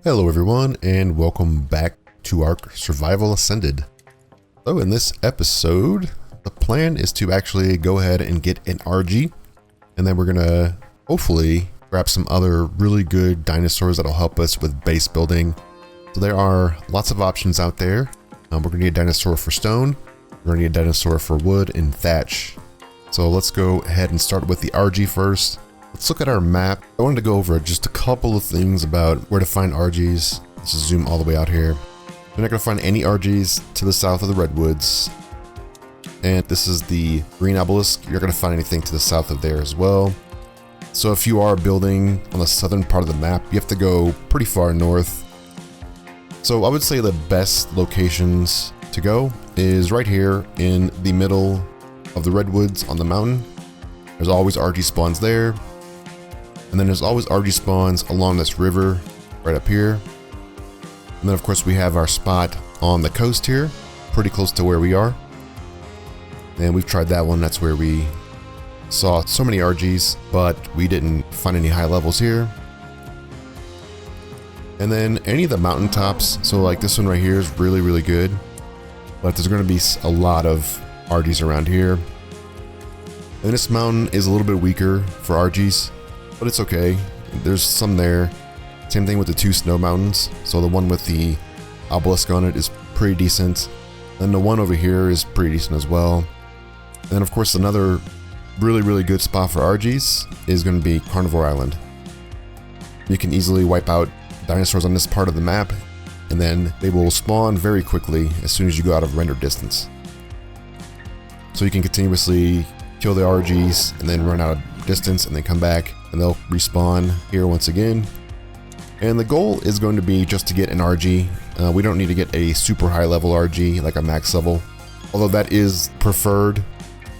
Hello everyone, and welcome back to Ark Survival Ascended. So in this episode, the plan is to actually go ahead and get an Argy, and then we're gonna hopefully grab some other really good dinosaurs that'll help us with base building. So there are lots of options out there. We're gonna need a dinosaur for stone, we're gonna need a dinosaur for wood and thatch. So let's go ahead and start with the Argy first. Let's look at our map. I wanted to go over just a couple of things about where to find Argys. Let's just zoom all the way out here. You're not going to find any Argys to the south of the redwoods. And this is the green obelisk. You're not going to find anything to the south of there as well. So if you are building on the southern part of the map, you have to go pretty far north. So I would say the best locations to go is right here in the middle of the redwoods on the mountain. There's always Argy spawns there. And then there's always Argy spawns along this river right up here. And then of course we have our spot on the coast here, pretty close to where we are. And we've tried that one. That's where we saw so many Argys, but we didn't find any high levels here. And then any of the mountaintops, so like this one right here is really, really good. But there's going to be a lot of Argys around here. And this mountain is a little bit weaker for Argys, but it's okay. There's some there. Same thing with the two snow mountains. So the one with the obelisk on it is pretty decent. And the one over here is pretty decent as well. And then of course another really, really good spot for Argys is going to be Carnivore Island. You can easily wipe out dinosaurs on this part of the map, and then they will spawn very quickly as soon as you go out of render distance. So you can continuously kill the Argys and then run out of distance and then come back, and they'll respawn here once again. And the goal is going to be just to get an Argy. We don't need to get a super high level Argy like a max level, although that is preferred.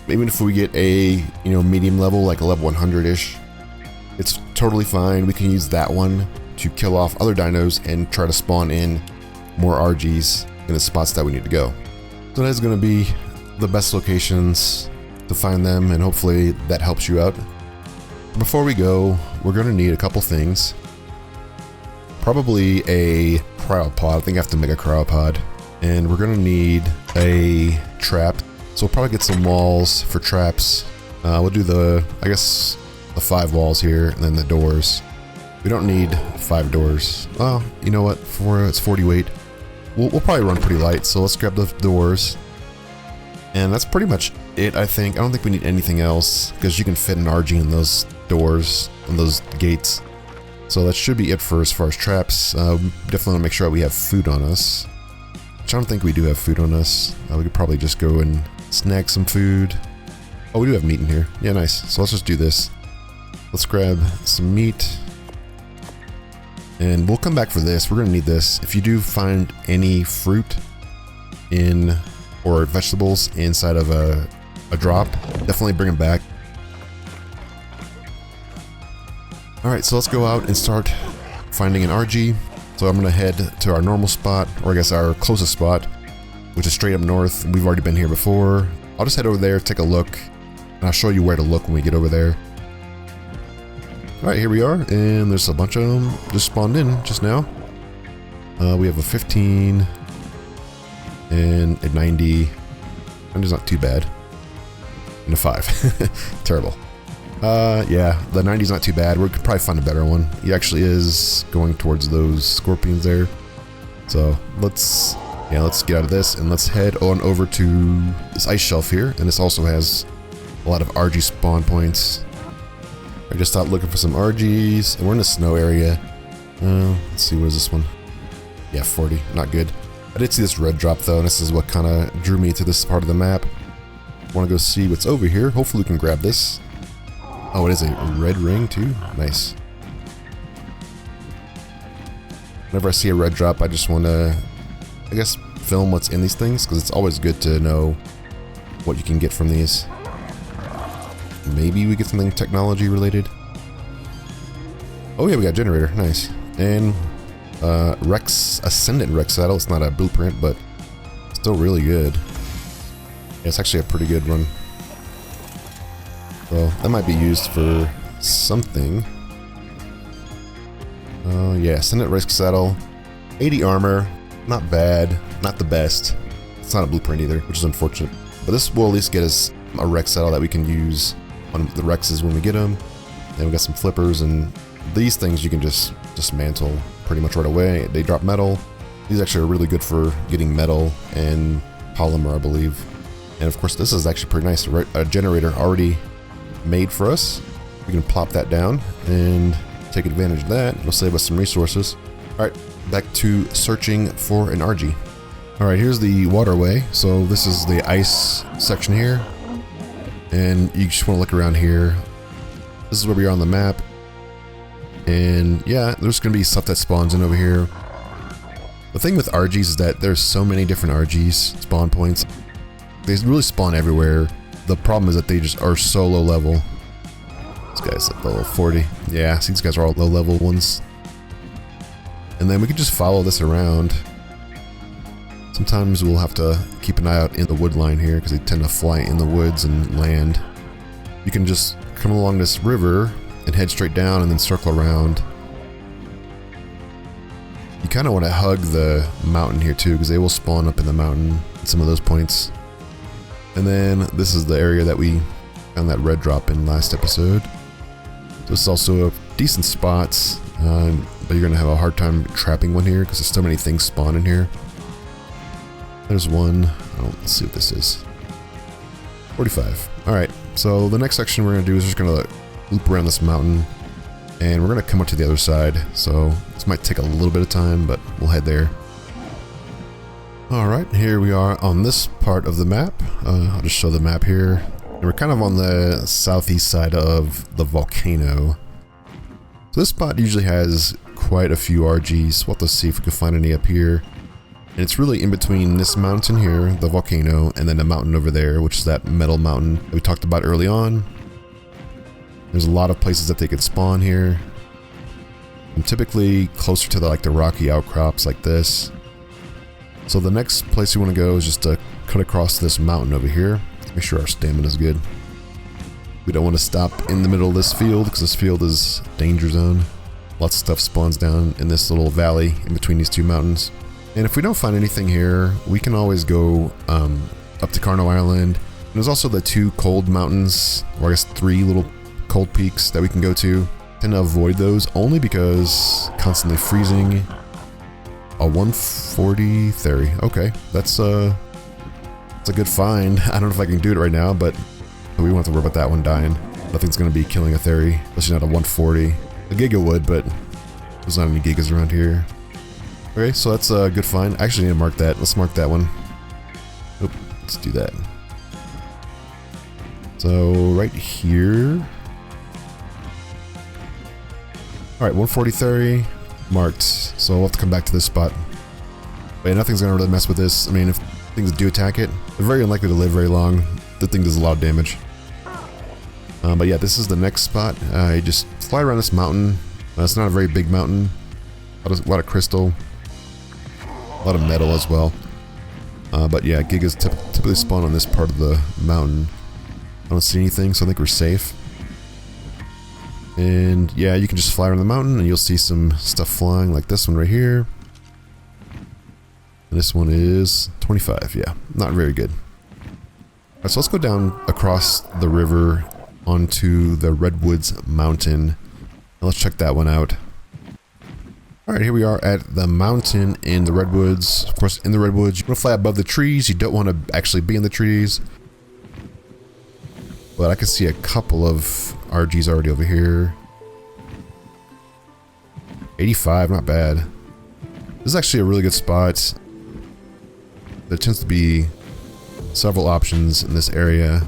Even if we get a medium level, like a level 100-ish, it's totally fine. We can use that one to kill off other dinos and try to spawn in more Argys in the spots that we need to go. So that is going to be the best locations to find them, and hopefully that helps you out. Before we go, we're going to need a couple things. Probably a cryopod. I think I have to make a cryopod. And we're going to need a trap. So we'll probably get some walls for traps. We'll do the 5 walls here, and then the doors. We don't need 5 doors. Well, you know what? It's 40 weight. We'll probably run pretty light, so let's grab the doors. And that's pretty much it, I think. I don't think we need anything else, because you can fit an Argy in those doors and those gates. So that should be it for as far as traps. Definitely want to make sure we have food on us, which I don't think we do have food on us. We could probably just go and snag some food. Oh, we do have meat in here. Yeah, nice. So let's just do this. Let's grab some meat. And we'll come back for this. We're going to need this. If you do find any fruit or vegetables inside of a drop, definitely bring them back. Alright, so let's go out and start finding an Argy. So I'm going to head to our normal spot, or I guess our closest spot, which is straight up north. We've already been here before. I'll just head over there, take a look, and I'll show you where to look when we get over there. Alright, here we are, and there's a bunch of them just spawned in just now. We have a 15 and a 90. 90's not too bad. And a 5. Terrible. Yeah, the 90's not too bad. We could probably find a better one. He actually is going towards those scorpions there. So let's get out of this and let's head on over to this ice shelf here. And this also has a lot of Argy spawn points. I just stopped looking for some Argys, and we're in the snow area. Let's see, what is this one? Yeah, 40, not good. I did see this red drop though, and this is what kind of drew me to this part of the map. Want to go see what's over here. Hopefully we can grab this. Oh, it is a red ring too? Nice. Whenever I see a red drop, I just want to, film what's in these things, because it's always good to know what you can get from these. Maybe we get something technology related. Oh yeah, we got a generator. Nice. And Ascended Rex saddle. It's not a blueprint, but still really good. Yeah, it's actually a pretty good one. So that might be used for something. Yeah, Ascended Risk Saddle. 80 armor. Not bad. Not the best. It's not a blueprint either, which is unfortunate. But this will at least get us a Rex saddle that we can use on the Rexes when we get them. Then we got some flippers, and these things you can just dismantle pretty much right away. They drop metal. These actually are really good for getting metal and polymer, I believe. And of course, this is actually pretty nice. A generator already made for us. We can plop that down and take advantage of that. It'll save us some resources. All right, back to searching for an Argy. All right, here's the waterway. So this is the ice section here. And you just want to look around here. This is where we are on the map. And yeah, there's going to be stuff that spawns in over here. The thing with Argys is that there's so many different Argys spawn points. They really spawn everywhere. The problem is that they just are so low level. This guy's at level 40. Yeah, see, these guys are all low level ones. And then we can just follow this around. Sometimes we'll have to keep an eye out in the wood line here because they tend to fly in the woods and land. You can just come along this river and head straight down and then circle around. You kind of want to hug the mountain here too because they will spawn up in the mountain at some of those points. And then this is the area that we found that red drop in last episode. This is also a decent spot, but you're going to have a hard time trapping one here because there's so many things spawn in here. There's one. Oh, let's see what this is. 45. Alright, so the next section we're going to do is just going to loop around this mountain, and we're going to come up to the other side. So this might take a little bit of time, but we'll head there. Alright, here we are on this part of the map. I'll just show the map here. And we're kind of on the southeast side of the volcano. So this spot usually has quite a few Argys. We'll have to see if we can find any up here. And it's really in between this mountain here, the volcano, and then the mountain over there, which is that metal mountain that we talked about early on. There's a lot of places that they could spawn here. And typically closer to the rocky outcrops like this. So the next place we want to go is just to cut across this mountain over here. Make sure our stamina is good. We don't want to stop in the middle of this field because this field is danger zone. Lots of stuff spawns down in this little valley in between these two mountains. And if we don't find anything here, we can always go up to Carno Island. And there's also the two cold mountains, or I guess 3 little cold peaks that we can go to. Tend to avoid those only because constantly freezing. A 140 theory. Okay, that's a good find. I don't know if I can do it right now, but we won't have to worry about that one dying. Nothing's going to be killing a theory, especially not a 140. A giga would, but there's not any gigas around here. Okay, so that's a good find. I actually need to mark that. Let's mark that one. Oop, let's do that. So right here. Alright, 140 theory. Marked. So we'll have to come back to this spot. But yeah, nothing's going to really mess with this. I mean, if things do attack it, they're very unlikely to live very long. The thing does a lot of damage. But yeah, this is the next spot. You just fly around this mountain. It's not a very big mountain. A lot of crystal. A lot of metal as well. But yeah, gigas typically spawn on this part of the mountain. I don't see anything, so I think we're safe. And yeah, you can just fly around the mountain and you'll see some stuff flying like this one right here. And this one is 25, yeah, not very good. Alright, so let's go down across the river onto the Redwoods Mountain. And let's check that one out. Alright, here we are at the mountain in the Redwoods. Of course, in the Redwoods, you want to fly above the trees. You don't want to actually be in the trees. But I can see a couple of Argys already over here. 85, not bad. This is actually a really good spot. There tends to be several options in this area.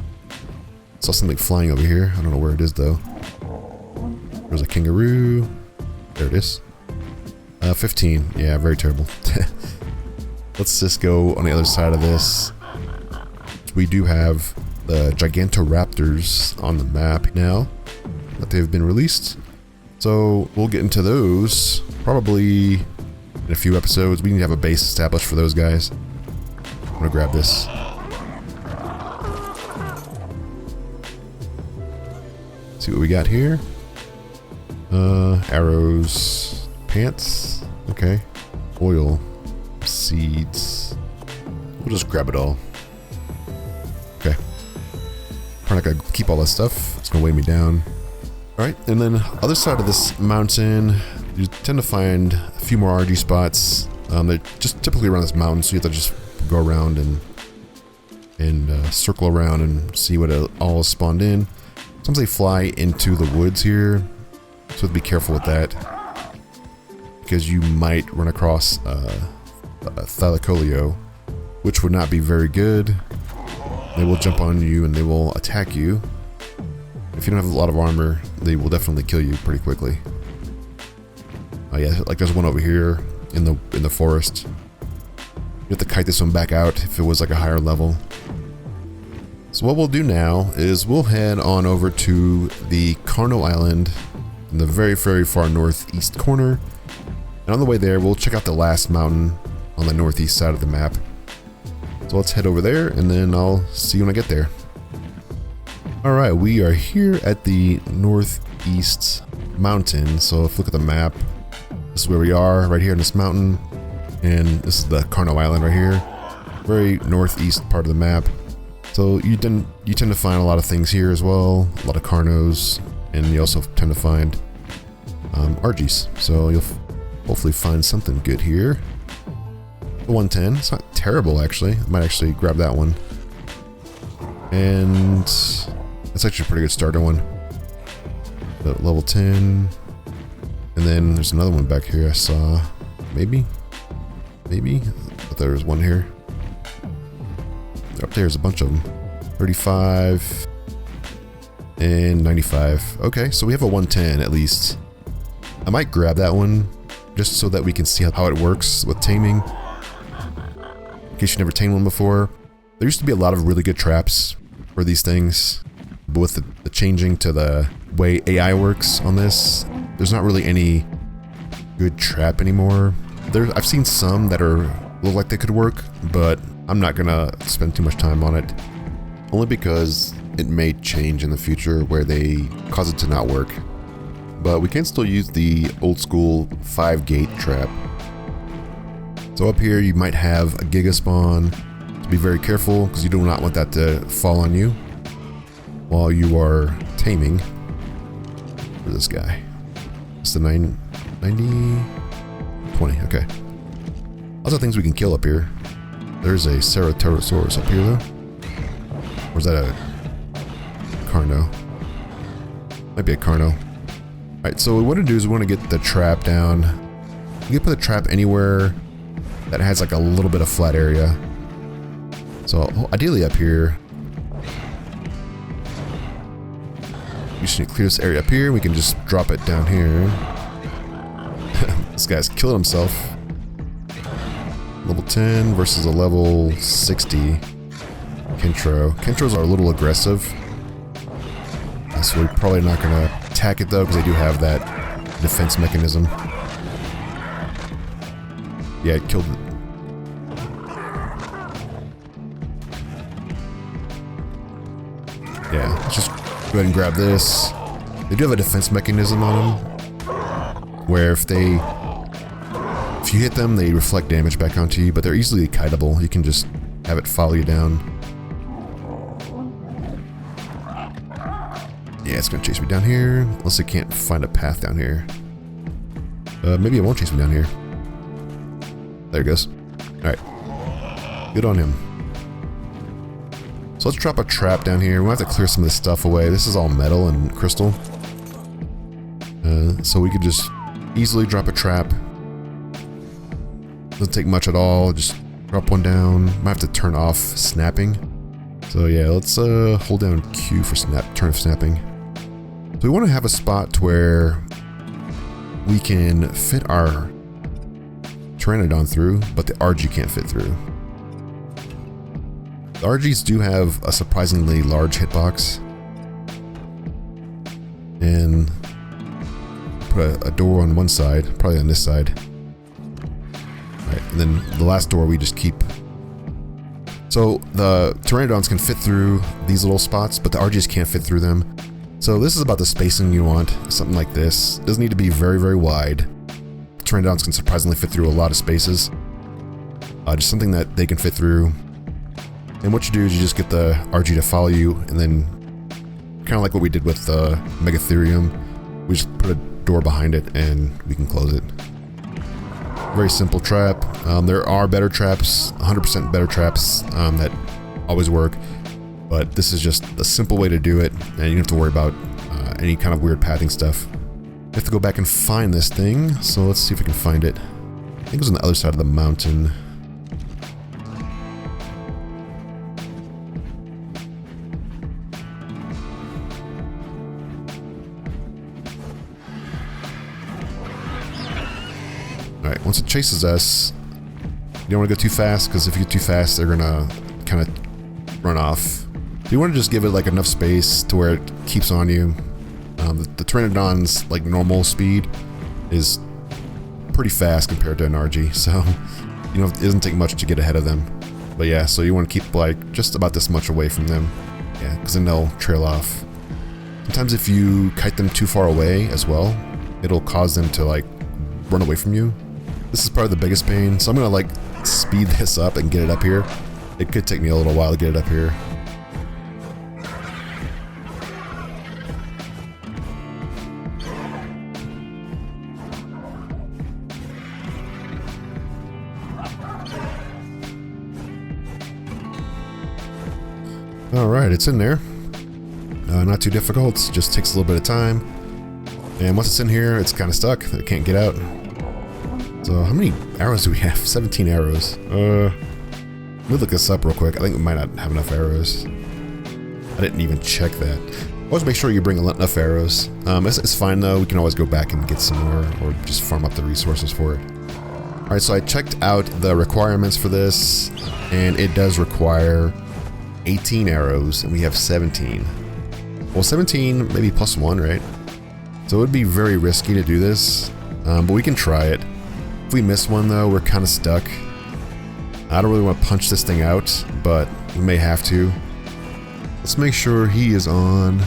Saw something flying over here. I don't know where it is though. There's a kangaroo. There it is. 15. Yeah, very terrible. Let's just go on the other side of this. We do have the Gigantoraptors on the map now that they've been released. So we'll get into those probably in a few episodes. We need to have a base established for those guys. I'm gonna grab this. See what we got here. Arrows. Pants. Okay. Oil. Seeds. We'll just grab it all. Okay. Probably not gonna keep all that stuff. It's gonna weigh me down. Alright, and then other side of this mountain, you tend to find a few more Argy spots. They're just typically around this mountain, so you have to just go around and circle around and see what it all is spawned in. Sometimes they fly into the woods here, so be careful with that, because you might run across a Thylacoleo, which would not be very good. They will jump on you and they will attack you. If you don't have a lot of armor, they will definitely kill you pretty quickly. Oh yeah, like there's one over here in the forest. You have to kite this one back out if it was like a higher level. So what we'll do now is we'll head on over to the Carno Island in the very, very far northeast corner. And on the way there, we'll check out the last mountain on the northeast side of the map. So let's head over there and then I'll see you when I get there. Alright, we are here at the northeast mountain. So if you look at the map, this is where we are, right here in this mountain. And this is the Carno Island right here. Very northeast part of the map. So you tend to find a lot of things here as well. A lot of Carnos. And you also tend to find Argys. So you'll hopefully find something good here. The 110, it's not terrible actually. I might actually grab that one. And that's actually a pretty good starter one. The level 10. And then there's another one back here I saw. Maybe? But there was one here. Up there's a bunch of them. 35 and 95. Okay, so we have a 110 at least. I might grab that one just so that we can see how it works with taming. In case you never tamed one before. There used to be a lot of really good traps for these things, but with the changing to the way AI works on this, there's not really any good trap anymore. I've seen some that look like they could work, but I'm not gonna spend too much time on it. Only because it may change in the future where they cause it to not work. But we can still use the old school 5-gate trap. So up here you might have a Giga spawn. So be very careful because you do not want that to fall on you while you are taming. For this guy. It's the 90, 20, okay. Lots of things we can kill up here. There's a Ceratosaurus up here though. Or is that a Carno? Might be a Carno. Alright, so what we want to do is we want to get the trap down. You can put the trap anywhere that has like a little bit of flat area. So ideally up here. We just need to clear this area up here. We can just drop it down here. This guy's killed himself. Level 10 versus a level 60 Kentro. Kentros are a little aggressive. So we're probably not going to attack it though, because they do have that defense mechanism. Yeah, it killed it. Yeah, let's just go ahead and grab this. They do have a defense mechanism on them, where if you hit them, they reflect damage back onto you, but they're easily kiteable. You can just have it follow you down. Yeah, it's gonna chase me down here, unless it can't find a path down here. Maybe it won't chase me down here. There it goes. Alright. Good on him. So let's drop a trap down here. We'll have to clear some of this stuff away. This is all metal and crystal. So we could just easily drop a trap. Doesn't take much at all. Just drop one down. Might have to turn off snapping. So yeah, let's hold down Q for turn off snapping. So we want to have a spot where we can fit our Pteranodon through, but the Argy can't fit through. The Argys do have a surprisingly large hitbox. And put a door on one side, probably on this side. Right, and then the last door we just keep. So the Pteranodons can fit through these little spots, but the Argys can't fit through them. So this is about the spacing you want, something like this. It doesn't need to be very, very wide. Pteranodons can surprisingly fit through a lot of spaces. Just something that they can fit through. And what you do is you just get the Argy to follow you, and then kind of like what we did with the Megatherium, we just put a door behind it and we can close it. Very simple trap. There are better traps, 100% better traps that always work, but this is just a simple way to do it, and you don't have to worry about any kind of weird pathing stuff. We have to go back and find this thing, so let's see if we can find it. I think it was on the other side of the mountain. Alright, once it chases us, you don't want to go too fast, because if you get too fast, they're going to kind of run off. You want to just give it like enough space to where it keeps on you. The Pteranodon's like normal speed is pretty fast compared to an Argy, so you know, it doesn't take much to get ahead of them. But yeah, so you want to keep like just about this much away from them, yeah, because then they'll trail off. Sometimes if you kite them too far away as well, it'll cause them to like run away from you. This is probably the biggest pain, so I'm gonna like speed this up and get it up here. It could take me a little while to get it up here. Alright, it's in there. Not too difficult, just takes a little bit of time. And once it's in here, it's kind of stuck. It can't get out. So how many arrows do we have? 17 arrows. Let me look this up real quick. I think we might not have enough arrows. I didn't even check that. Always make sure you bring enough arrows. It's fine though. We can always go back and get some more, or just farm up the resources for it. Alright, so I checked out the requirements for this, and it does require 18 arrows, and we have 17. Well, 17 maybe plus 1, right? So it would be very risky to do this, but we can try it. If we miss one though, we're kind of stuck. I don't really want to punch this thing out, but we may have to. Let's make sure he is on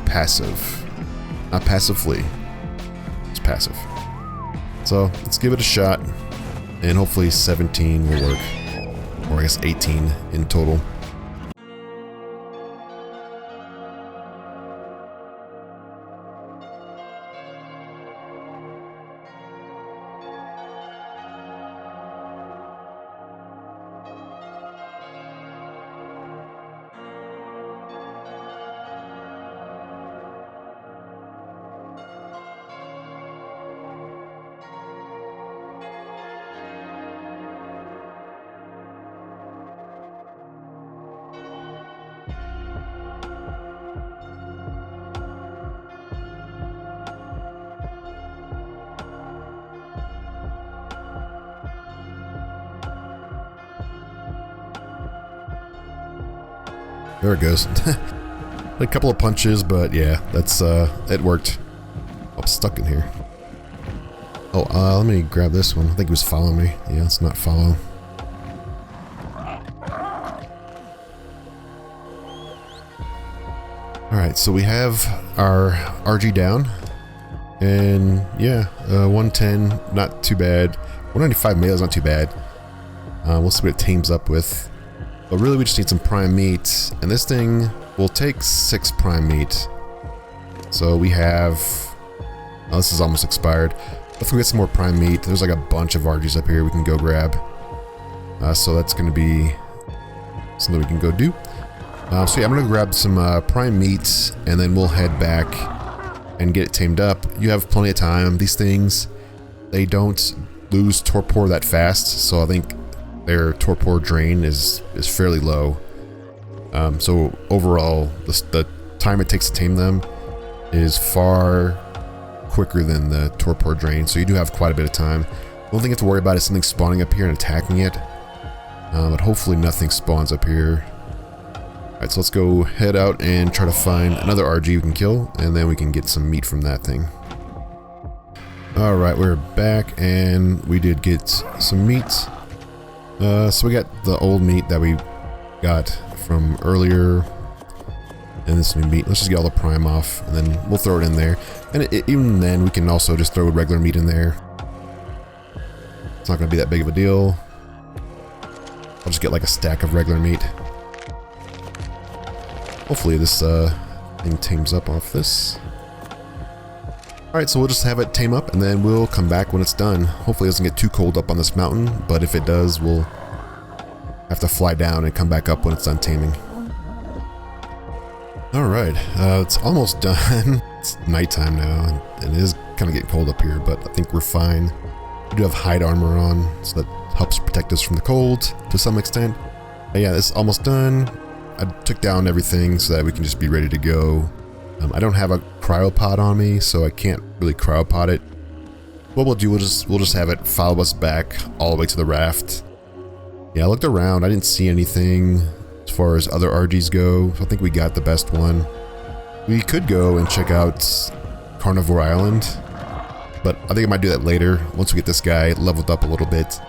passive. Not passively. It's passive. So let's give it a shot, and hopefully 17 will work. Or I guess 18 in total. There it goes. A couple of punches, but yeah, that's it worked. I'm stuck in here. Oh, let me grab this one. I think he was following me. Yeah, let's not follow. Alright, so we have our Argy down. And yeah, 110, not too bad. 195 melee is not too bad. We'll see what it tames up with. But really we just need some prime meat, and this thing will take 6 prime meat. So we have... Oh, this is almost expired. Let's go get some more prime meat. There's like a bunch of Argys up here we can go grab. So that's going to be something we can go do. So yeah, I'm going to grab some prime meat, and then we'll head back and get it tamed up. You have plenty of time. These things, they don't lose torpor that fast, so I think their torpor drain is fairly low. So overall, the time it takes to tame them is far quicker than the torpor drain, so you do have quite a bit of time. The only thing you have to worry about is something spawning up here and attacking it, but hopefully nothing spawns up here. Alright, so let's go head out and try to find another Argy we can kill, and then we can get some meat from that thing. Alright, we're back, and we did get some meat. So we got the old meat that we got from earlier, and this new meat. Let's just get all the prime off, and then we'll throw it in there. And even then, we can also just throw regular meat in there. It's not going to be that big of a deal. I'll just get like a stack of regular meat. Hopefully this thing tames up off this. Alright, so we'll just have it tame up and then we'll come back when it's done. Hopefully it doesn't get too cold up on this mountain, but if it does, we'll have to fly down and come back up when it's done taming. Alright, it's almost done. It's nighttime now, and it is kind of getting cold up here, but I think we're fine. We do have hide armor on, so that helps protect us from the cold to some extent. But yeah, it's almost done. I took down everything so that we can just be ready to go. I don't have a cryopod on me, so I can't really cryopod it. What we'll do, we'll just have it follow us back all the way to the raft. Yeah, I looked around. I didn't see anything as far as other Argys go, so I think we got the best one. We could go and check out Carnivore Island, but I think I might do that later once we get this guy leveled up a little bit.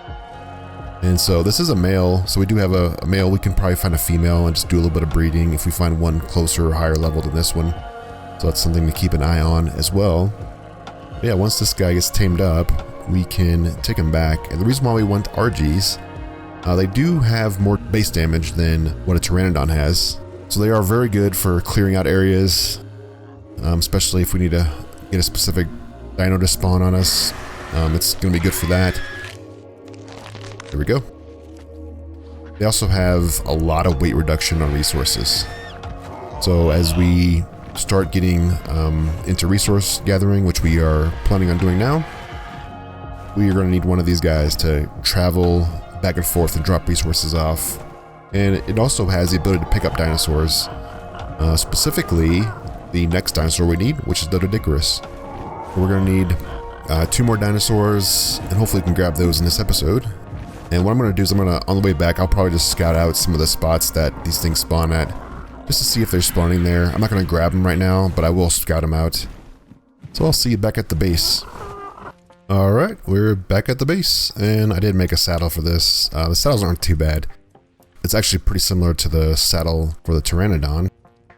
And so this is a male, so we do have a male. We can probably find a female and just do a little bit of breeding if we find one closer or higher level than this one. So that's something to keep an eye on as well. But yeah, once this guy gets tamed up, we can take him back. And the reason why we want Argys, they do have more base damage than what a Pteranodon has. So they are very good for clearing out areas, especially if we need to get a specific dino to spawn on us. It's going to be good for that. There we go. They also have a lot of weight reduction on resources. So as we start getting into resource gathering, which we are planning on doing now, we are going to need one of these guys to travel back and forth and drop resources off. And it also has the ability to pick up dinosaurs, specifically the next dinosaur we need, which is the Doedicurus. So we're going to need 2 more dinosaurs, and hopefully we can grab those in this episode. And what I'm going to do is on the way back, I'll probably just scout out some of the spots that these things spawn at, just to see if they're spawning there. I'm not going to grab them right now, but I will scout them out. So I'll see you back at the base. Alright, we're back at the base, and I did make a saddle for this. The saddles aren't too bad. It's actually pretty similar to the saddle for the Pteranodon,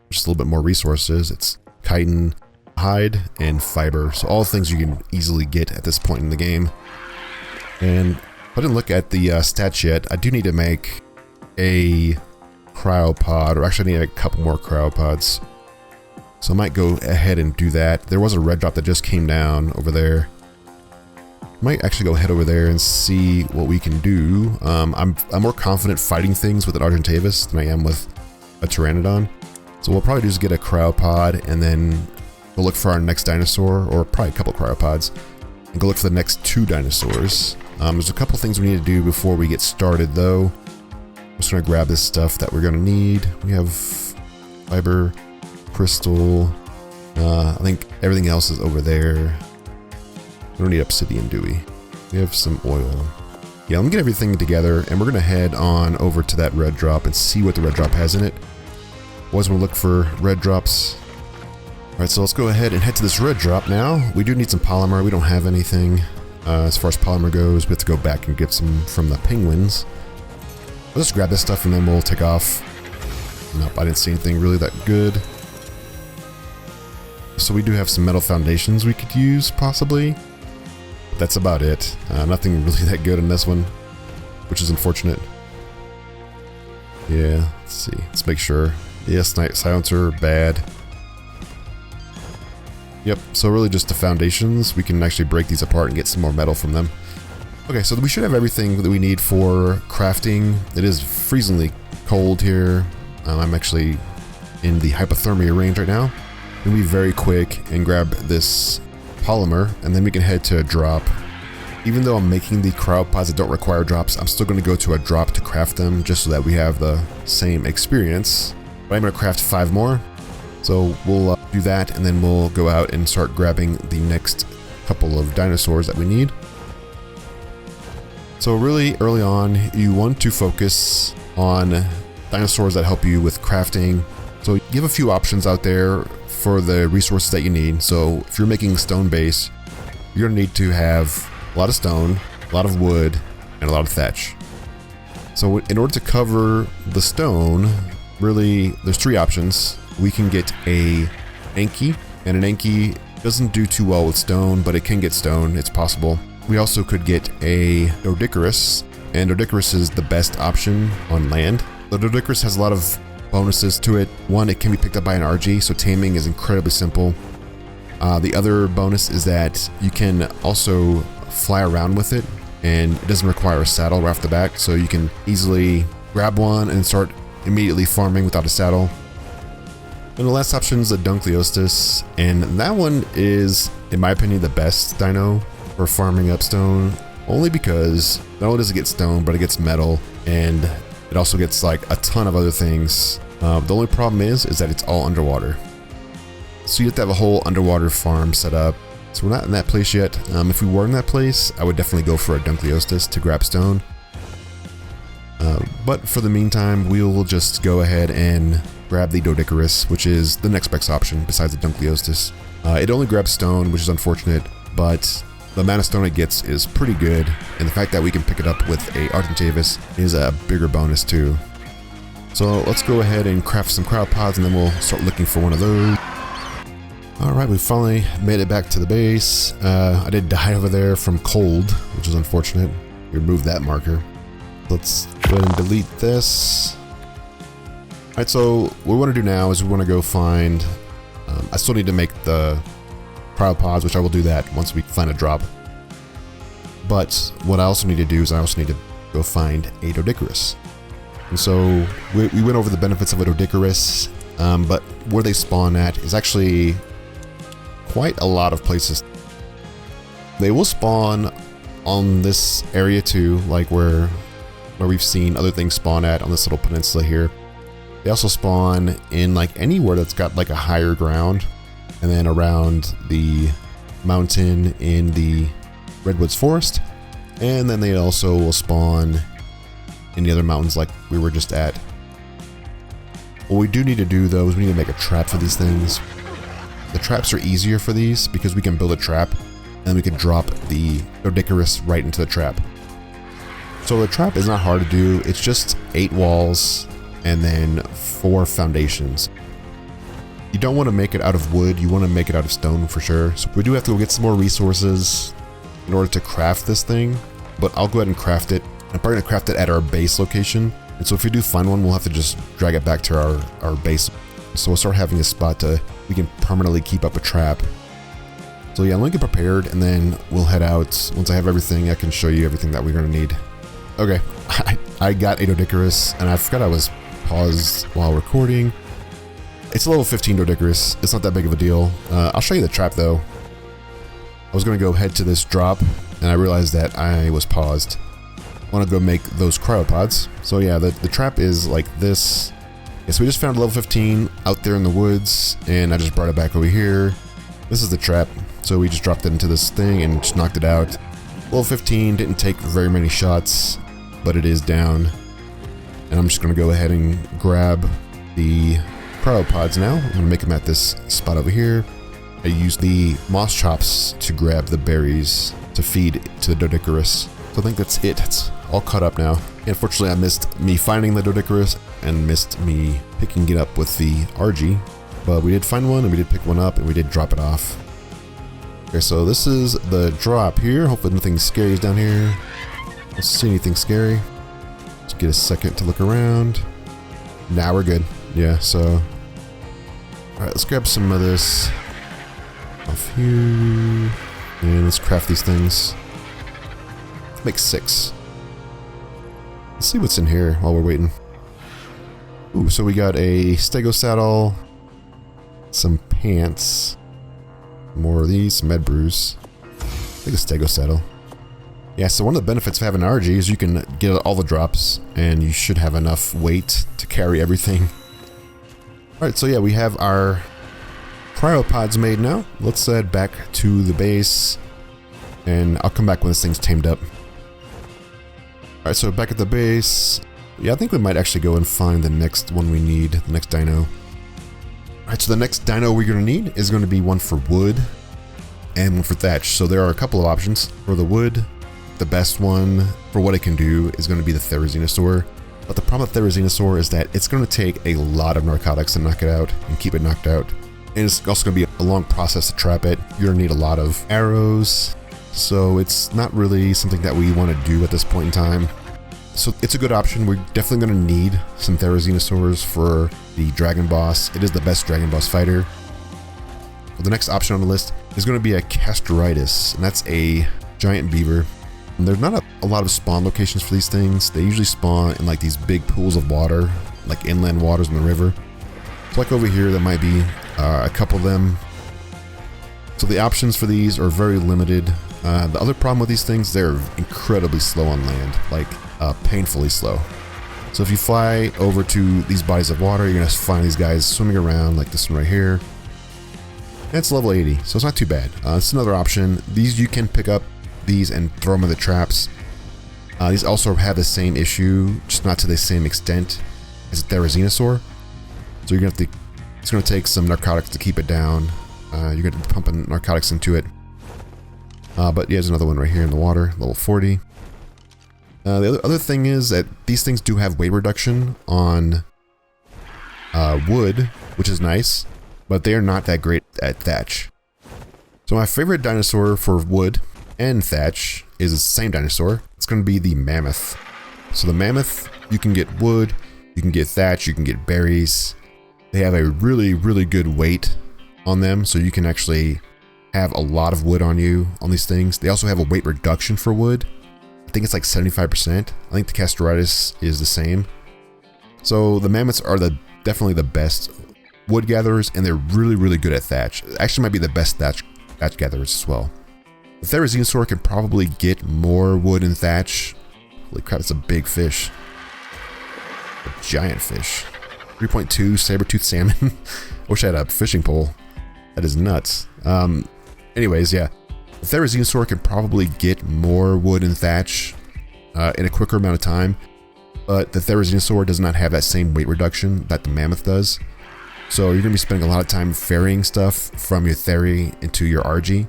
just a little bit more resources. It's chitin, hide, and fiber, so all things you can easily get at this point in the game. And I didn't look at the stats yet. I do need to make a cryopod, or actually I need a couple more cryopods. So I might go ahead and do that. There was a red drop that just came down over there. Might actually go head over there and see what we can do. I'm more confident fighting things with an Argentavis than I am with a Pteranodon. So we'll probably just get a cryopod and then we'll look for our next dinosaur, or probably a couple cryopods, and go look for the next 2 dinosaurs. There's a couple things we need to do before we get started though. I'm just going to grab this stuff that we're going to need. We have fiber, crystal, I think everything else is over there. We don't need obsidian, do we? We have some oil. Yeah, let me get everything together, and we're going to head on over to that red drop and see what the red drop has in it. Always want to look for red drops. Alright, so let's go ahead and head to this red drop now. We do need some polymer. We don't have anything. As far as polymer goes, we have to go back and get some from the penguins. Let's just grab this stuff and then we'll take off. Nope, I didn't see anything really that good. So we do have some metal foundations we could use, possibly. That's about it. Nothing really that good in this one, which is unfortunate. Yeah, let's see. Let's make sure. Yes, night silencer, bad. Yep, so really just the foundations. We can actually break these apart and get some more metal from them. Okay, so we should have everything that we need for crafting. It is freezingly cold here. I'm actually in the hypothermia range right now. I'm gonna be very quick and grab this polymer, and then we can head to a drop. Even though I'm making the cryopods that don't require drops, I'm still going to go to a drop to craft them, just so that we have the same experience. But I'm going to craft 5 more. So we'll do that, and then we'll go out and start grabbing the next couple of dinosaurs that we need. So really early on, you want to focus on dinosaurs that help you with crafting. So you have a few options out there for the resources that you need. So if you're making a stone base, you're going to need to have a lot of stone, a lot of wood, and a lot of thatch. So in order to cover the stone, really there's 3 options. We can get a Anki, and an Anki doesn't do too well with stone, but it can get stone, it's possible. We also could get a Doedicurus, and Doedicurus is the best option on land. The Doedicurus has a lot of bonuses to it. One, it can be picked up by an Argy, so taming is incredibly simple. The other bonus is that you can also fly around with it, and it doesn't require a saddle right off the back, so you can easily grab one and start immediately farming without a saddle. And the last option is the Doedicurus, and that one is, in my opinion, the best dino for farming up stone, only because not only does it get stone, but it gets metal, and it also gets like a ton of other things. The only problem is that it's all underwater. So you have to have a whole underwater farm set up. So we're not in that place yet. If we were in that place, I would definitely go for a Doedicurus to grab stone. But for the meantime, we will just go ahead and grab the Doedicurus, which is the next best option besides the Doedicurus. It only grabs stone, which is unfortunate, but the amount of stone it gets is pretty good, and the fact that we can pick it up with a Argentavis is a bigger bonus too. So let's go ahead and craft some cryopods, and then we'll start looking for one of those. Alright, we finally made it back to the base. I did die over there from cold, which is unfortunate. We removed that marker. Let's go ahead and delete this. Alright, so what we want to do now is we want to go find... I still need to make the cryopods, which I will do that once we find a drop. But what I also need to do is I also need to go find a Doedicurus. And so we went over the benefits of a Doedicurus, but where they spawn at is actually quite a lot of places. They will spawn on this area too, like where we've seen other things spawn at on this little peninsula here. They also spawn in like anywhere that's got like a higher ground, and then around the mountain in the Redwoods Forest, and then they also will spawn in the other mountains like we were just at. What we do need to do though is we need to make a trap for these things. The traps are easier for these because we can build a trap and we can drop the Doedicurus right into the trap. So the trap is not hard to do, it's just 8 walls and then 4 foundations. You don't want to make it out of wood, you want to make it out of stone for sure. So we do have to go get some more resources in order to craft this thing, but I'll go ahead and craft it. I'm probably going to craft it at our base location. And so if we do find one, we'll have to just drag it back to our base. So we'll start having a spot we can permanently keep up a trap. So yeah, let me get prepared and then we'll head out. Once I have everything, I can show you everything that we're going to need. Okay, I got a Doedicurus and I forgot I was paused while recording. It's a level 15 Doedicurus. It's not that big of a deal. I'll show you the trap though. I was going to go head to this drop and I realized that I was paused. I want to go make those cryopods. So yeah, the trap is like this. Yeah, so we just found a level 15 out there in the woods and I just brought it back over here. This is the trap. So we just dropped it into this thing and just knocked it out. Level 15 didn't take very many shots, but it is down. And I'm just going to go ahead and grab the cryopods now. I'm going to make them at this spot over here. I use the moss chops to grab the berries to feed to the Doedicurus. So I think that's it. It's all caught up now. Unfortunately, I missed me finding the Doedicurus and missed me picking it up with the Argy. But we did find one and we did pick one up and we did drop it off. Okay, so this is the drop here. Hopefully nothing scary is down here. Don't see anything scary. Just get a second to look around. Now we're good. Yeah, so... Alright, let's grab some of this off here. And let's craft these things. Let's make 6. Let's see what's in here while we're waiting. Ooh, so we got a stego saddle, some pants, more of these, some med brews. I think a stego saddle. Yeah, so one of the benefits of having an Argy is you can get all the drops, and you should have enough weight to carry everything. Alright, so yeah, we have our cryopods made now. Let's head back to the base, and I'll come back when this thing's tamed up. Alright, so back at the base. Yeah, I think we might actually go and find the next one we need, the next dino. Alright, so the next dino we're going to need is going to be one for wood and one for thatch. So there are a couple of options. For the wood, the best one for what it can do is going to be the Therizinosaur. But the problem with Therizinosaur is that it's going to take a lot of narcotics to knock it out and keep it knocked out. And it's also going to be a long process to trap it. You're going to need a lot of arrows so it's not really something that we want to do at this point in time. So it's a good option. We're definitely going to need some Therizinosaurs for the Dragon Boss. It is the best Dragon Boss fighter. Well, the next option on the list is going to be a Castoritis, and that's a giant beaver. And there's not a lot of spawn locations for these things. They usually spawn in like these big pools of water, like inland waters in the river. So like over here, that might be a couple of them. So the options for these are very limited. The other problem with these things, they're incredibly slow on land, like painfully slow. So if you fly over to these bodies of water, you're gonna find these guys swimming around, like this one right here. And it's level 80, so it's not too bad. It's another option. These, you can pick up these and throw them in the traps. These also have the same issue, just not to the same extent as a Therizinosaur. So you're gonna have to, it's gonna take some narcotics to keep it down. You're gonna be pumping narcotics into it. But yeah, there's another one right here in the water, level 40. The other thing is that these things do have weight reduction on wood, which is nice, but they are not that great at thatch. So my favorite dinosaur for wood and thatch is the same dinosaur. It's going to be the Mammoth. So the Mammoth, you can get wood, you can get thatch, you can get berries. They have a really, really good weight on them, so you can actually have a lot of wood on you on these things. They also have a weight reduction for wood. I think it's like 75%. I think the Castoritis is the same. So the Mammoths are definitely the best wood gatherers, and they're really, really good at thatch. Actually might be the best thatch gatherers as well. The Therizinosaur can probably get more wood and thatch. Holy crap, it's a big fish. A giant fish. 3.2 saber-toothed salmon. I wish I had a fishing pole. That is nuts. Anyways, yeah. The Therizinosaur can probably get more wood and thatch in a quicker amount of time, but the Therizinosaur does not have that same weight reduction that the Mammoth does. So you're going to be spending a lot of time ferrying stuff from your Theri into your Argy,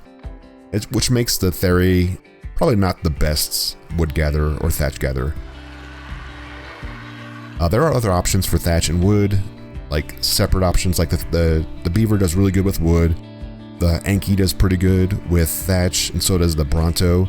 which makes the Theri probably not the best wood gatherer or thatch gatherer. There are other options for thatch and wood, like separate options, like the Beaver does really good with wood. The Anki does pretty good with thatch, and so does the Bronto.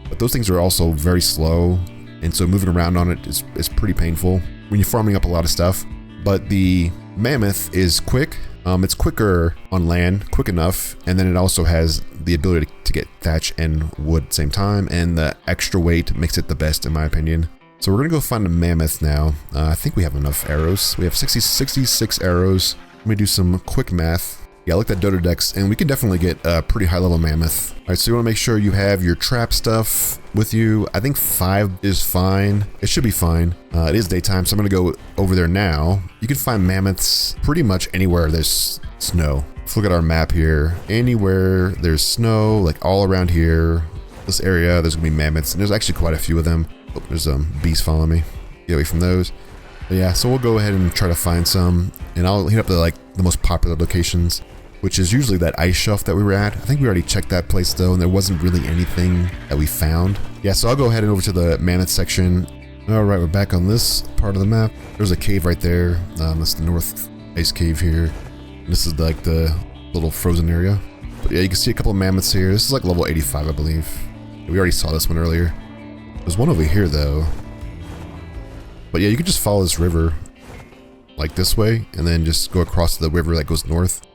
But those things are also very slow, and so moving around on it is pretty painful when you're farming up a lot of stuff. But the Mammoth is quick. It's quicker on land, quick enough, and then it also has the ability to get thatch and wood at the same time, and the extra weight makes it the best in my opinion. So we're gonna go find a Mammoth now. I think we have enough arrows. We have 66 arrows. Let me do some quick math. Yeah, I looked at Doedicurus, and we can definitely get a pretty high level Mammoth. Alright, so you want to make sure you have your trap stuff with you. I think 5 is fine. It should be fine. It is daytime, so I'm going to go over there now. You can find Mammoths pretty much anywhere there's snow. Let's look at our map here. Anywhere there's snow, like all around here, this area, there's going to be Mammoths, and there's actually quite a few of them. Oh, there's bees following me. Get away from those. But yeah, so we'll go ahead and try to find some, and I'll hit up the most popular locations, which is usually that ice shelf that we were at. I think we already checked that place though, and there wasn't really anything that we found. Yeah, so I'll go ahead and over to the Mammoth section. Alright, we're back on this part of the map. There's a cave right there. That's the North Ice Cave here. This is like the little frozen area. But yeah, you can see a couple of Mammoths here. This is like level 85, I believe. We already saw this one earlier. There's one over here though. But yeah, you can just follow this river like this way, and then just go across the river that goes north.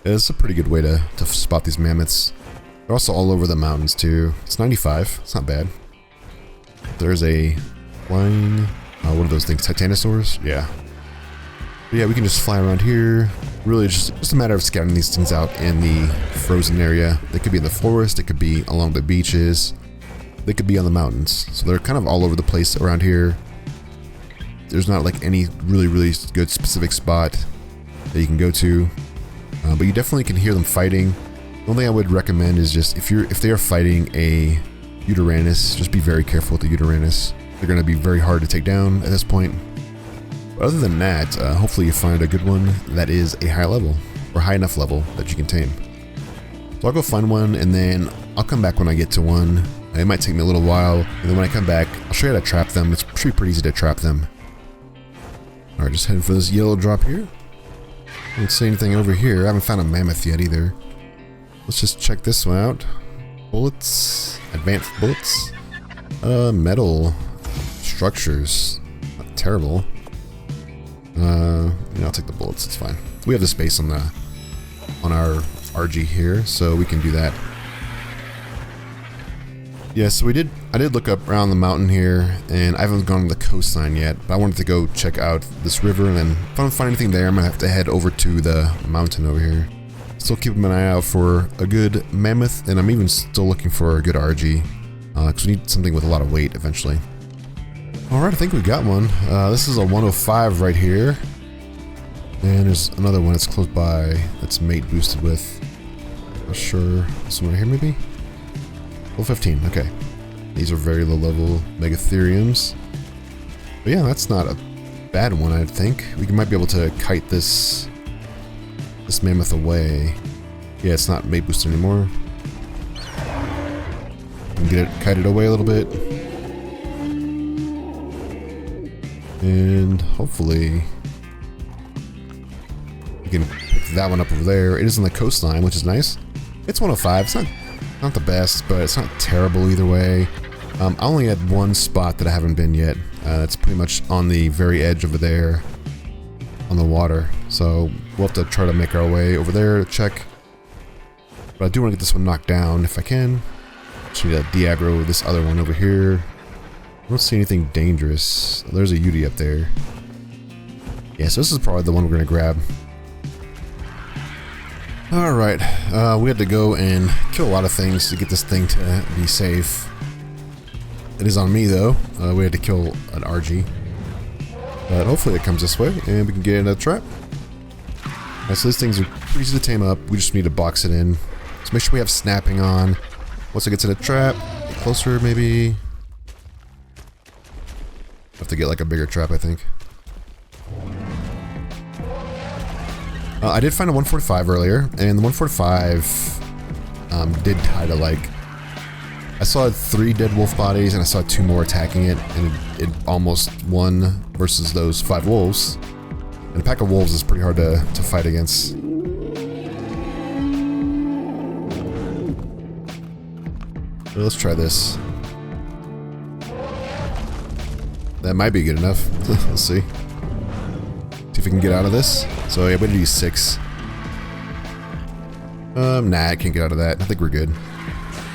It's a pretty good way to spot these Mammoths. They're also all over the mountains too. It's 95, it's not bad. There's a flying, what are those things, Titanosaurs? Yeah. But yeah, we can just fly around here. Really just a matter of scouting these things out in the frozen area. They could be in the forest, it could be along the beaches, they could be on the mountains. So they're kind of all over the place around here. There's not like any really good specific spot that you can go to, but you definitely can hear them fighting. The only thing I would recommend is just if they are fighting a Doedicurus, just be very careful with the Doedicurus. They're going to be very hard to take down at this point. But other than that, hopefully you find a good one that is a high level, or high enough level that you can tame. So I'll go find one, and then I'll come back when I get to one. It might take me a little while, and then when I come back, I'll show you how to trap them. It's pretty easy to trap them. Alright, just heading for this yellow drop here. I don't see anything over here. I haven't found a Mammoth yet either. Let's just check this one out. Bullets. Advanced bullets. Metal structures. Not terrible. I'll take the bullets, it's fine. We have the space on our Argy here, so we can do that. Yeah, so I did look up around the mountain here, and I haven't gone to the coastline yet, but I wanted to go check out this river, and then if I don't find anything there, I'm gonna have to head over to the mountain over here. Still keeping an eye out for a good mammoth, and I'm even still looking for a good Argy, because we need something with a lot of weight eventually. Alright, I think we got one. This is a 105 right here, and there's another one that's close by that's mate boosted with, not sure, this one right here maybe? Level 15, okay. These are very low level Megatheriums. But yeah, that's not a bad one, I think. We might be able to kite this mammoth away. Yeah, it's not mate boosted anymore. And get it kited away a little bit. And hopefully we can pick that one up over there. It is on the coastline, which is nice. It's 105, it's not the best, but it's not terrible either way. I only had one spot that I haven't been yet. It's pretty much on the very edge over there on the water. So we'll have to try to make our way over there to check. But I do want to get this one knocked down if I can. Just need to de-aggro this other one over here. I don't see anything dangerous. There's a Yudi up there. Yeah, so this is probably the one we're going to grab. Alright, we had to go and kill a lot of things to get this thing to be safe. It is on me though. We had to kill an Argy. But hopefully it comes this way and we can get in a trap. Alright, so these things are pretty easy to tame up. We just need to box it in. So make sure we have snapping on. Once it gets in a trap, get closer maybe. Have to get like a bigger trap, I think. I did find a 145 earlier, and the 145 did die to like... I saw 3 dead wolf bodies, and I saw 2 more attacking it, and it almost won versus those 5 wolves. And a pack of wolves is pretty hard to fight against. So let's try this. That might be good enough. Let's see. See if we can get out of this. So yeah, we need to use 6. Nah, I can't get out of that. I think we're good.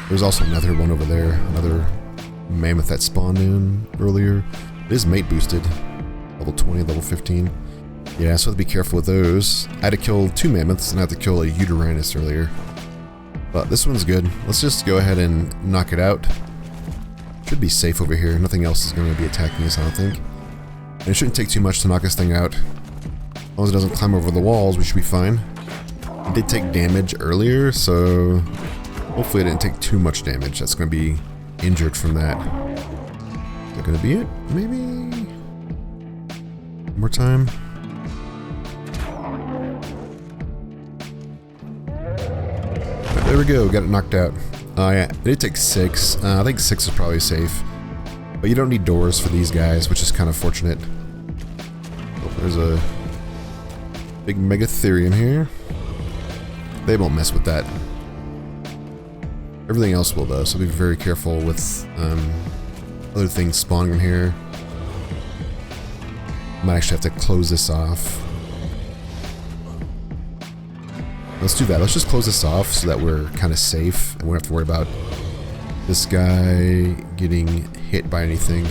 There's also another one over there. Another mammoth that spawned in earlier. It is mate boosted. Level 20, level 15. Yeah, so I have to be careful with those. I had to kill 2 mammoths and I had to kill a Uteranus earlier. But this one's good. Let's just go ahead and knock it out. Should be safe over here. Nothing else is going to be attacking us, I don't think. And it shouldn't take too much to knock this thing out. As long as it doesn't climb over the walls, we should be fine. It did take damage earlier, so hopefully it didn't take too much damage. That's going to be injured from that. Is that going to be it? Maybe? One more time. Right, there we go. Got it knocked out. Yeah, it did take 6. I think 6 is probably safe. But you don't need doors for these guys, which is kind of fortunate. Oh, there's a big Megatherium here. They won't mess with that. Everything else will though, so be very careful with other things spawning in here. Might actually have to close this off. Let's do that. Let's just close this off so that we're kind of safe and we don't have to worry about this guy getting hit by anything.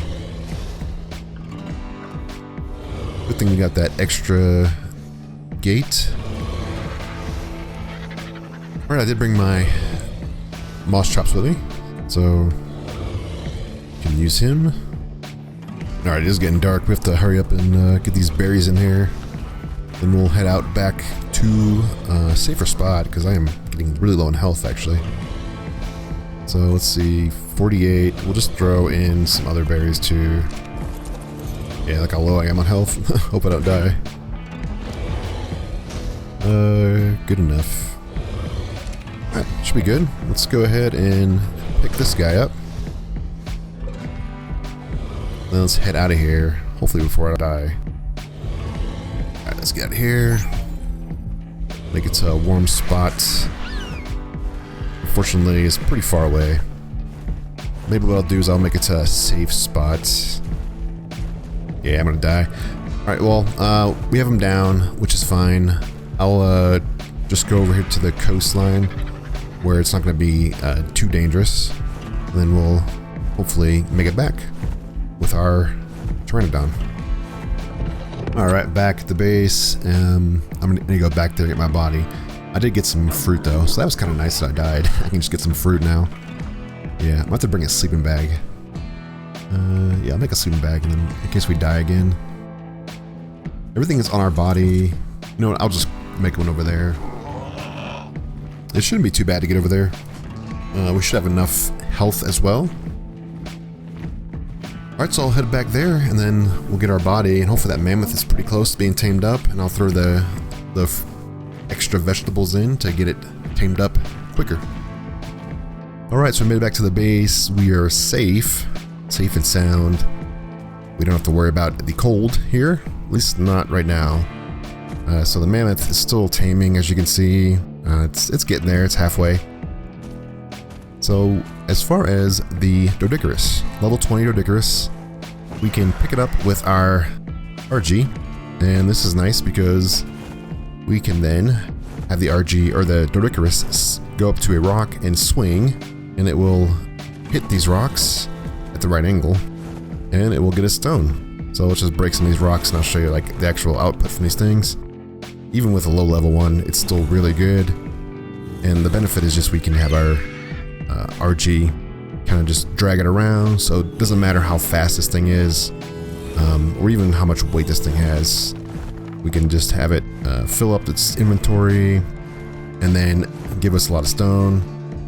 Good thing we got that extra gate. Alright, I did bring my moss chops with me, so can use him. Alright, it is getting dark. We have to hurry up and get these berries in here. Then we'll head out back to a safer spot because I am getting really low on health actually. So let's see, 48. We'll just throw in some other berries too. Yeah, look how low I am on health. Hope I don't die. Good enough. Alright, should be good. Let's go ahead and pick this guy up. Then let's head out of here. Hopefully before I die. Alright, let's get out of here. Make it to a warm spot. unfortunately is pretty far away. Maybe what I'll do is I'll make it to a safe spot. Yeah, I'm gonna die. Alright, well, we have him down, which is fine. I'll just go over here to the coastline where it's not gonna be too dangerous. And then we'll hopefully make it back with our Pteranodon. Alright, back at the base. I'm gonna go back there and get my body. I did get some fruit though, so that was kind of nice that I died. I can just get some fruit now. Yeah, I'm about to bring a sleeping bag. Yeah, I'll make a sleeping bag and then in case we die again. Everything is on our body. You know what, I'll just make one over there. It shouldn't be too bad to get over there. We should have enough health as well. Alright, so I'll head back there and then we'll get our body and hopefully that mammoth is pretty close to being tamed up and I'll throw the extra vegetables in to get it tamed up quicker. Alright, so we made it back to the base. We are safe and sound. We don't have to worry about the cold here, at least not right now. So the mammoth is still taming, as you can see. It's getting there, it's halfway. So as far as the Doedicurus, level 20 Doedicurus, we can pick it up with our Argy, and this is nice because we can then have the Argy or the Doedicurus go up to a rock and swing, and it will hit these rocks at the right angle, and it will get a stone. So let's just break some of these rocks and I'll show you like the actual output from these things. Even with a low level one, it's still really good. And the benefit is just we can have our Argy kind of just drag it around, so it doesn't matter how fast this thing is, or even how much weight this thing has. We can just have it fill up its inventory and then give us a lot of stone.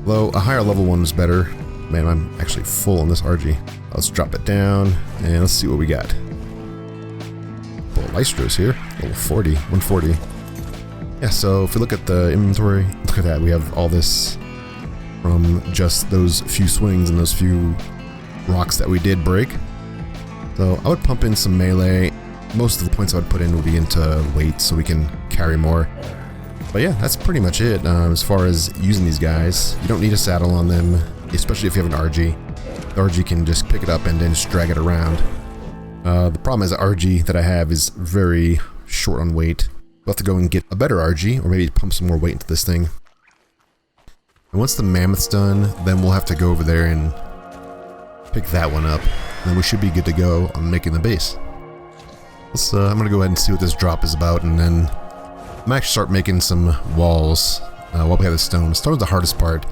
Though a higher level one is better. Man, I'm actually full on this Argy. Let's drop it down and let's see what we got. Lystros here, level 40, 140. Yeah, so if we look at the inventory, look at that, we have all this from just those few swings and those few rocks that we did break. So I would pump in some melee. Most of the points I would put in would be into weight so we can carry more. But yeah, that's pretty much it as far as using these guys. You don't need a saddle on them, especially if you have an Argy. The Argy can just pick it up and then just drag it around. The problem is the Argy that I have is very short on weight. We'll have to go and get a better Argy, or maybe pump some more weight into this thing. And once the mammoth's done, then we'll have to go over there and pick that one up. And then we should be good to go on making the base. Let's, I'm gonna go ahead and see what this drop is about, and then I'm gonna actually start making some walls while we have the stone. Stone's the hardest part.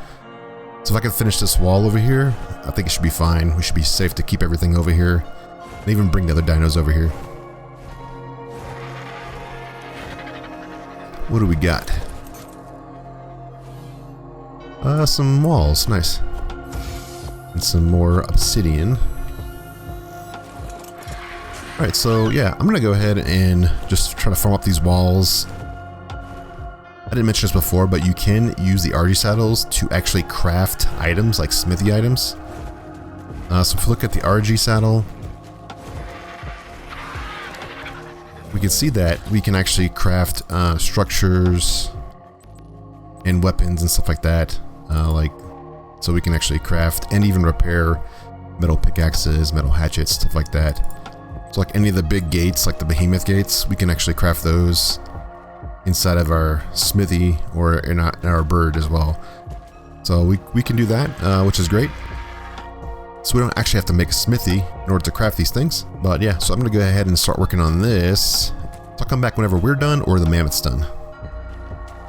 So if I can finish this wall over here, I think it should be fine. We should be safe to keep everything over here. And even bring the other dinos over here. What do we got? Some walls, nice. And some more obsidian. Alright, so yeah, I'm gonna go ahead and just try to farm up these walls. I didn't mention this before, but you can use the Argy saddles to actually craft items, like smithy items. So if you look at the Argy saddle, we can see that we can actually craft structures and weapons and stuff like that. So we can actually craft and even repair metal pickaxes, metal hatchets, stuff like that. So like any of the big gates, like the behemoth gates, we can actually craft those inside of our smithy or in our bird as well. So we can do that, which is great. So we don't actually have to make a smithy in order to craft these things. But yeah, so I'm going to go ahead and start working on this. So I'll come back whenever we're done or the mammoth's done.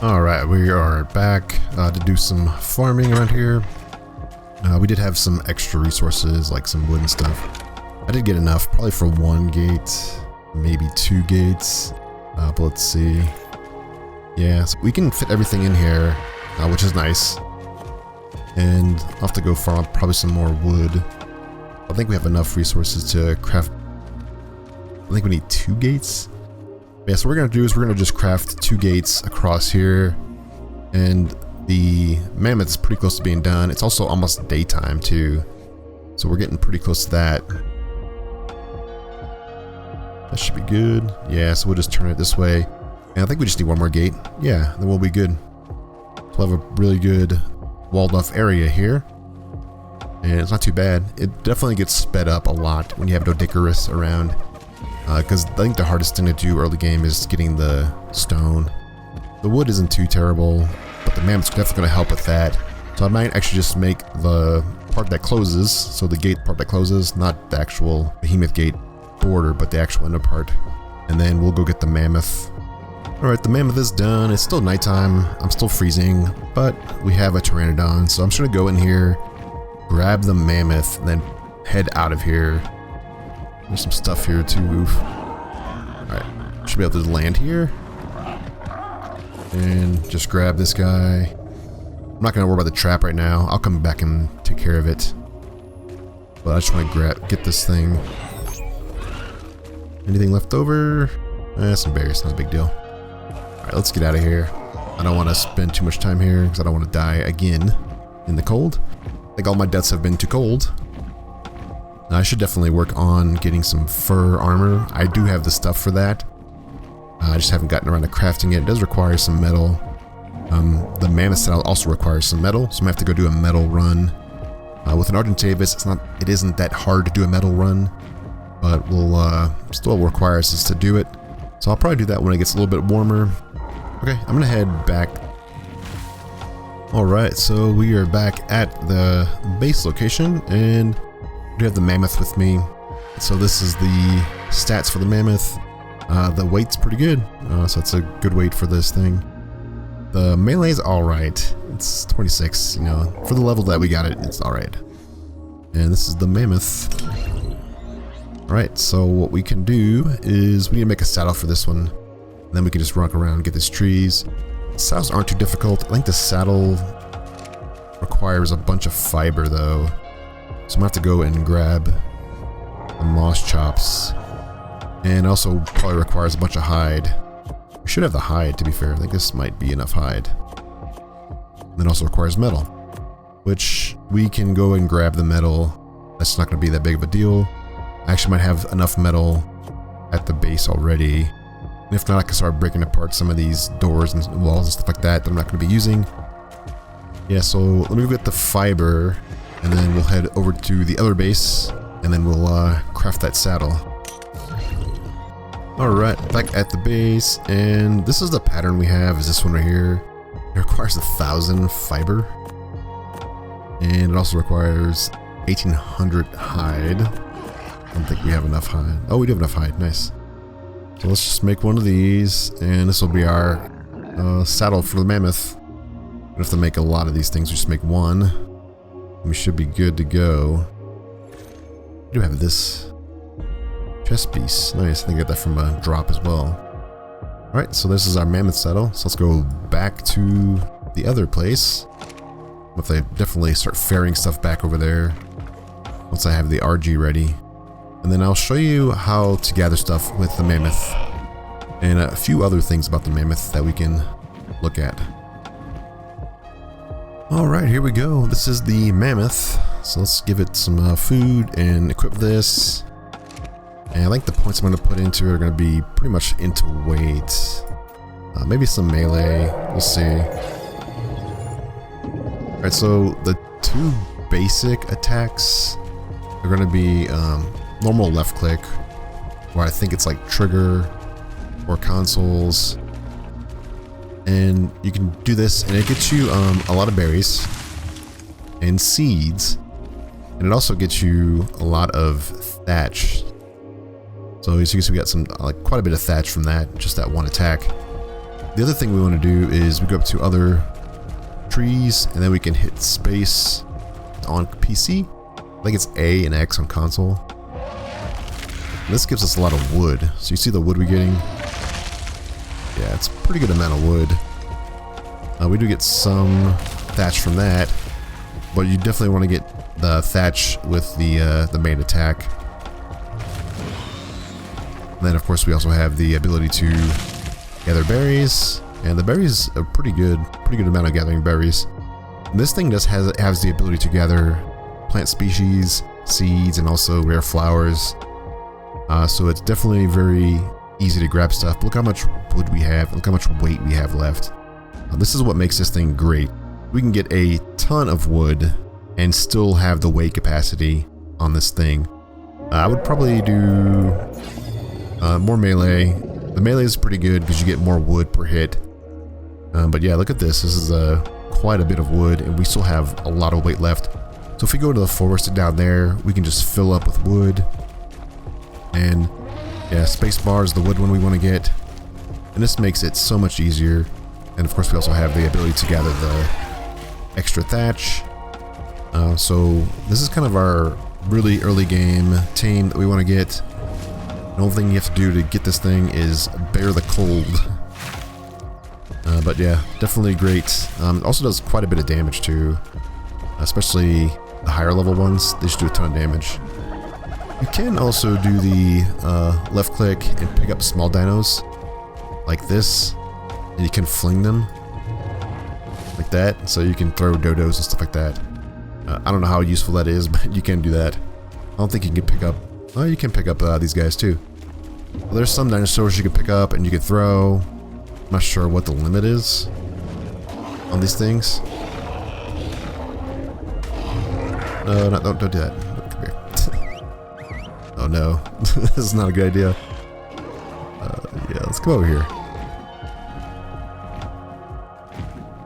Alright, we are back to do some farming around here. We did have some extra resources like some wood and stuff. I did get enough, probably for one gate, maybe 2 gates. But let's see. Yeah, so we can fit everything in here, which is nice. And I'll have to go farm up probably some more wood. I think we have enough resources to craft. I think we need 2 gates. Yeah, so what we're going to do is we're going to just craft 2 gates across here. And the mammoth's pretty close to being done. It's also almost daytime too. So we're getting pretty close to that. That should be good. Yeah, so we'll just turn it this way. And I think we just need 1 more gate. Yeah, then we'll be good. We'll have a really good walled off area here. And it's not too bad. It definitely gets sped up a lot when you have Doedicurus around. Because I think the hardest thing to do early game is getting the stone. The wood isn't too terrible, but the mammoth's definitely going to help with that. So I might actually just make the part that closes, so the gate part that closes, not the actual behemoth gate border, but the actual inner part. And then we'll go get the mammoth. Alright, the mammoth is done. It's still nighttime. I'm still freezing, but we have a pteranodon, so I'm just going to go in here, grab the mammoth, and then head out of here. There's some stuff here too. Alright, should be able to land here. And just grab this guy. I'm not going to worry about the trap right now. I'll come back and take care of it. But I just want to get this thing. Anything left over? Some berries, not a big deal. Alright, let's get out of here. I don't want to spend too much time here because I don't want to die again in the cold. I think all my deaths have been too cold. I should definitely work on getting some fur armor. I do have the stuff for that. I just haven't gotten around to crafting it. It does require some metal. The mammoth saddle also requires some metal, so I'm gonna have to go do a metal run. With an Argentavis, it isn't that hard to do a metal run, but will still requires us to do it. So I'll probably do that when it gets a little bit warmer. Okay, I'm gonna head back. Alright, so we are back at the base location, and I do have the mammoth with me. So this is the stats for the mammoth. The weight's pretty good, so it's a good weight for this thing. The melee's alright. It's 26, you know, for the level that we got it, it's alright. And this is the mammoth. Alright, so what we can do is we need to make a saddle for this one. And then we can just rock around and get these trees. Saddles aren't too difficult. I think the saddle requires a bunch of fiber though. So I'm gonna have to go and grab the moss chops. And also probably requires a bunch of hide. We should have the hide, to be fair. I think this might be enough hide. And it also requires metal, which we can go and grab the metal. That's not going to be that big of a deal. I actually might have enough metal at the base already. And if not, I can start breaking apart some of these doors and walls and stuff like that I'm not going to be using. Yeah, so let me go get the fiber, and then we'll head over to the other base, and then we'll craft that saddle. Alright, back at the base, and this is the pattern we have, is this one right here. It requires 1,000 fiber, and it also requires 1,800 hide. I don't think we have enough hide. Oh, we do have enough hide, nice. So let's just make one of these, and this will be our saddle for the mammoth. We don't have to make a lot of these things, we just make one. We should be good to go. We do have this chest piece. Nice, I think I got that from a drop as well. Alright, so this is our mammoth saddle. So let's go back to the other place. If they definitely start ferrying stuff back over there once I have the Argy ready. And then I'll show you how to gather stuff with the mammoth. And a few other things about the mammoth that we can look at. Alright, here we go. This is the mammoth. So let's give it some food and equip this. And I think the points I'm going to put into it are going to be pretty much into weight. Maybe some melee. We'll see. Alright, so the two basic attacks are going to be normal left click, where I think it's like trigger or consoles. And you can do this, and it gets you a lot of berries and seeds. And it also gets you a lot of thatch. So as you can see, we got some quite a bit of thatch from that, just that one attack. The other thing we want to do is we go up to other trees, and then we can hit space on PC. I think it's A and X on console. And this gives us a lot of wood. So you see the wood we're getting? Yeah, it's a pretty good amount of wood. We do get some thatch from that, but you definitely want to get the thatch with the main attack. And then of course we also have the ability to gather berries, and the berries are pretty good amount of gathering berries. And this thing has the ability to gather plant species, seeds, and also rare flowers. So it's definitely very easy to grab stuff. But look how much wood we have, look how much weight we have left. This is what makes this thing great. We can get a ton of wood and still have the weight capacity on this thing. I would probably do more melee. The melee is pretty good because you get more wood per hit. But yeah, look at this. This is quite a bit of wood, and we still have a lot of weight left. So if we go to the forest down there, we can just fill up with wood. And yeah, spacebar is the wood one we want to get. And this makes it so much easier. And of course we also have the ability to gather the extra thatch. So this is kind of our really early game tame that we want to get. The only thing you have to do to get this thing is bear the cold. But yeah, definitely great. It also does quite a bit of damage too, especially the higher level ones. They just do a ton of damage. You can also do the left click and pick up small dinos like this, and you can fling them like that, so you can throw dodos and stuff like that. I don't know how useful that is, but you can do that. I don't think you can pick up... Oh, you can pick up these guys too. Well, there's some dinosaurs you can pick up and you can throw. I'm not sure what the limit is on these things. No, don't do that. Come here. Oh no, this is not a good idea. Yeah, let's come over here.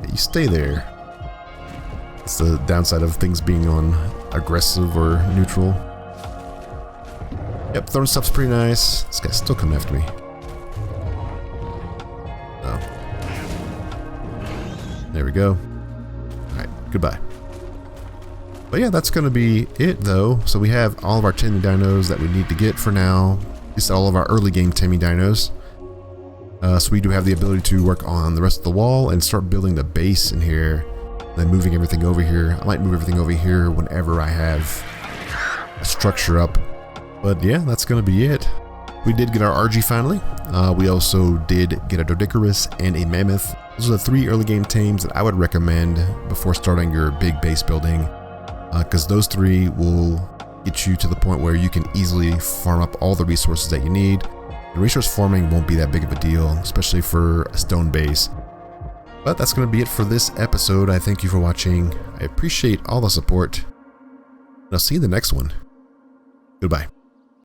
Yeah, you stay there. It's the downside of things being on aggressive or neutral. Yep, throwing stuff's pretty nice. This guy's still coming after me. Oh. There we go. Alright, goodbye. But yeah, that's going to be it though. So we have all of our taming dinos that we need to get for now. At least all of our early game taming dinos. So we do have the ability to work on the rest of the wall and start building the base in here. Then moving everything over here. I might move everything over here whenever I have a structure up. But yeah, that's going to be it. We did get our Argy finally. We also did get a Doedicurus and a Mammoth. Those are the 3 early game tames that I would recommend before starting your big base building. Because those 3 will get you to the point where you can easily farm up all the resources that you need. The resource farming won't be that big of a deal, especially for a stone base. But that's going to be it for this episode. I thank you for watching. I appreciate all the support. And I'll see you in the next one. Goodbye.